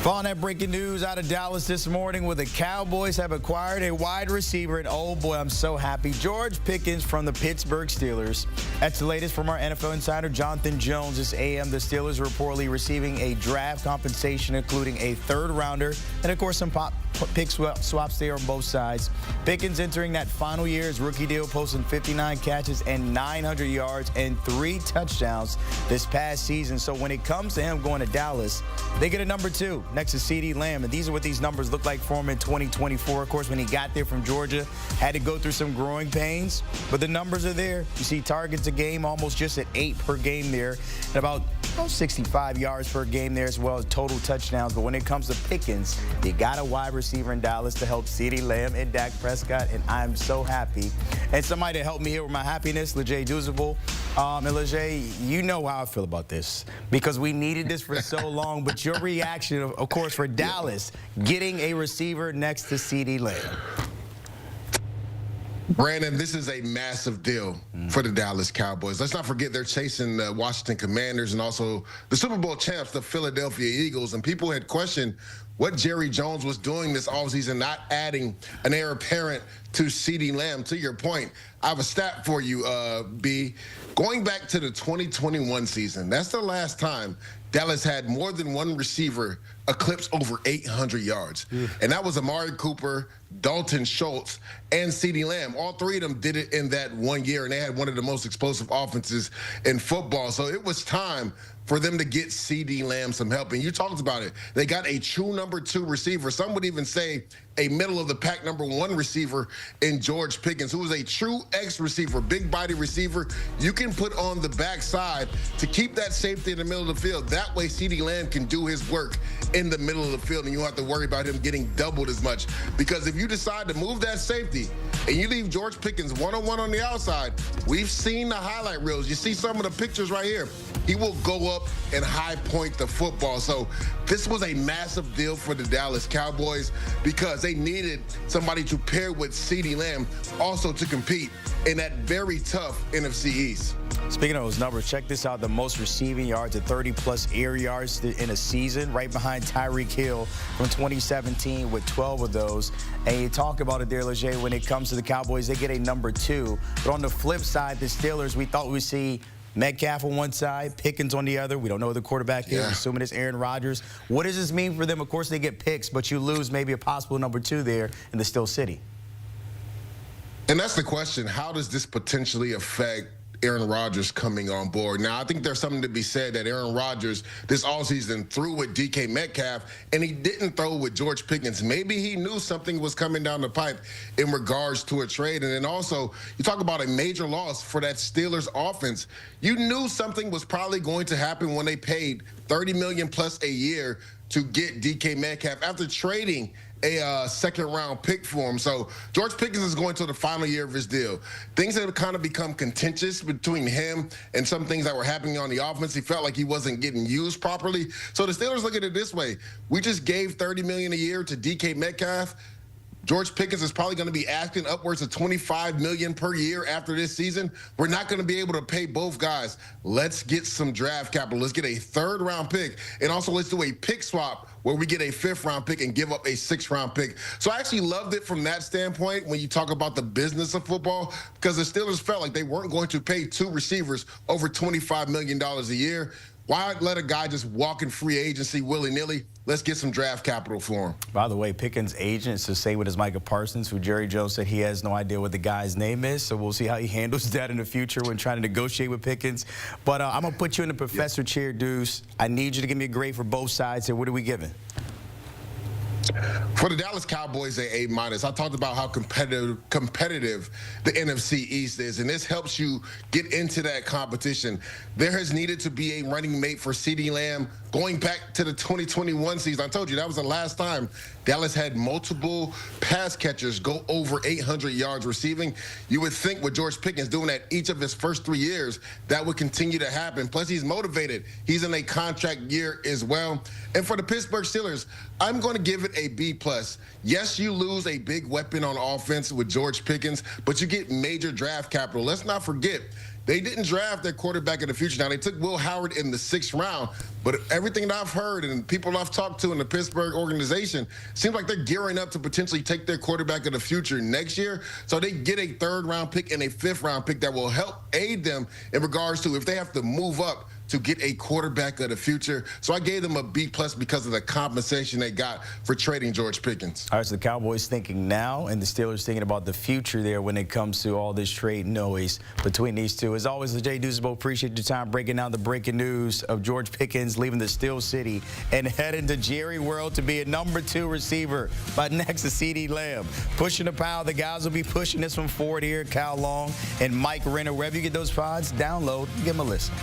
Following that breaking news out of Dallas this morning, where the Cowboys have acquired a wide receiver, and oh boy, I'm so happy. George Pickens from the Pittsburgh Steelers. That's the latest from our NFL insider, Jonathan Jones. This AM, the Steelers are reportedly receiving a draft compensation, including a third-rounder, and of course some pick swaps there on both sides. Pickens entering that final year, his rookie deal, posting 59 catches and 900 yards and 3 touchdowns this past season. So when it comes to him going to Dallas, they get a number 2 next to CeeDee Lamb. And these are what these numbers look like for him in 2024. Of course, when he got there from Georgia, had to go through some growing pains, but the numbers are there. You see targets a game, almost just at 8 per game there, and about 65 yards per game there, as well as total touchdowns. But when it comes to Pickens, you got a wide receiver in Dallas to help CeeDee Lamb and Dak Prescott, and I'm so happy. And somebody to help me here with my happiness, Leger Douzable. And Leger, you know how I feel about this, because we needed this for so long. But your reaction, of course, for Dallas, getting a receiver next to CeeDee Lamb. Brandon, this is a massive deal for the Dallas Cowboys. Let's not forget they're chasing the Washington Commanders and also the Super Bowl champs, the Philadelphia Eagles. And people had questioned what Jerry Jones was doing this offseason, not adding an heir apparent to CeeDee Lamb. To your point, I have a stat for you, B. Going back to the 2021 season, that's the last time Dallas had more than one receiver eclipse over 800 yards. And that was Amari Cooper, Dalton Schultz, and CeeDee Lamb. All three of them did it in that 1 year, and they had one of the most explosive offenses in football. So it was time for them to get CeeDee Lamb some help. And you talked about it. They got a true number 2 receiver. Some would even say a middle-of-the-pack number 1 receiver in George Pickens, who is a true X receiver, big-body receiver you can put on the backside to keep that safety in the middle of the field. That way CeeDee Lamb can do his work in the middle of the field, and you don't have to worry about him getting doubled as much. Because if you decide to move that safety and you leave George Pickens one-on-one on the outside, we've seen the highlight reels. You see some of the pictures right here. He will go up and high point the football. So this was a massive deal for the Dallas Cowboys because they needed somebody to pair with CeeDee Lamb also to compete in that very tough NFC East. Speaking of those numbers, check this out. The most receiving yards at 30-plus air yards in a season, right behind Tyreek Hill from 2017 with 12 of those. And you talk about it there, Leger, when it comes to the Cowboys, they get a number 2. But on the flip side, the Steelers, we thought we'd see Metcalf on one side, Pickens on the other. We don't know who the quarterback is. Assuming it's Aaron Rodgers. What does this mean for them? Of course, they get picks, but you lose maybe a possible number 2 there in the Steel City. And that's the question. How does this potentially affect Aaron Rodgers coming on board? Now, I think there's something to be said that Aaron Rodgers this offseason threw with DK Metcalf, and he didn't throw with George Pickens. Maybe he knew something was coming down the pipe in regards to a trade. And then also, you talk about a major loss for that Steelers offense. You knew something was probably going to happen when they paid $30 million plus a year to get DK Metcalf after trading a second-round pick for him. So George Pickens is going to the final year of his deal. Things have kind of become contentious between him and some things that were happening on the offense. He felt like he wasn't getting used properly. So the Steelers look at it this way. We just gave $30 million a year to DK Metcalf. George Pickens is probably going to be asking upwards of $25 million per year after this season. We're not going to be able to pay both guys. Let's get some draft capital. Let's get a 3rd-round pick. And also let's do a pick swap where we get a 5th-round pick and give up a 6th-round pick. So I actually loved it from that standpoint when you talk about the business of football, because the Steelers felt like they weren't going to pay 2 receivers over $25 million a year. Why let a guy just walk in free agency willy-nilly? Let's get some draft capital for him. By the way, Pickens' agent is the same as Micah Parsons, who Jerry Jones said he has no idea what the guy's name is. So we'll see how he handles that in the future when trying to negotiate with Pickens. But I'm going to put you in the professor chair, Deuce. I need you to give me a grade for both sides here. What are we giving? For the Dallas Cowboys, A-. I talked about how competitive the NFC East is, and this helps you get into that competition. There has needed to be a running mate for CeeDee Lamb going back to the 2021 season. I told you that was the last time Dallas had multiple pass catchers go over 800 yards receiving. You would think with George Pickens doing that each of his first 3 years, that would continue to happen. Plus, he's motivated. He's in a contract year as well. And for the Pittsburgh Steelers, I'm going to give it a B+. Yes, you lose a big weapon on offense with George Pickens, but you get major draft capital. Let's not forget, They didn't draft their quarterback of the future. Now, they took Will Howard in the 6th round, but everything that I've heard and people I've talked to in the Pittsburgh organization seems like they're gearing up to potentially take their quarterback of the future next year. So they get a 3rd-round pick and a 5th-round pick that will help aid them in regards to if they have to move up to get a quarterback of the future. So I gave them a B+ because of the compensation they got for trading George Pickens. All right, so the Cowboys thinking now and the Steelers thinking about the future there when it comes to all this trade noise between these two. As always, Leger Douzable, appreciate your time breaking down the breaking news of George Pickens leaving the Steel City and heading to Jerry World to be a number 2 receiver by next to CeeDee Lamb. Pushing the pound, the guys will be pushing this one forward here. Cal Long and Mike Renner. Wherever you get those pods, download, give them a listen.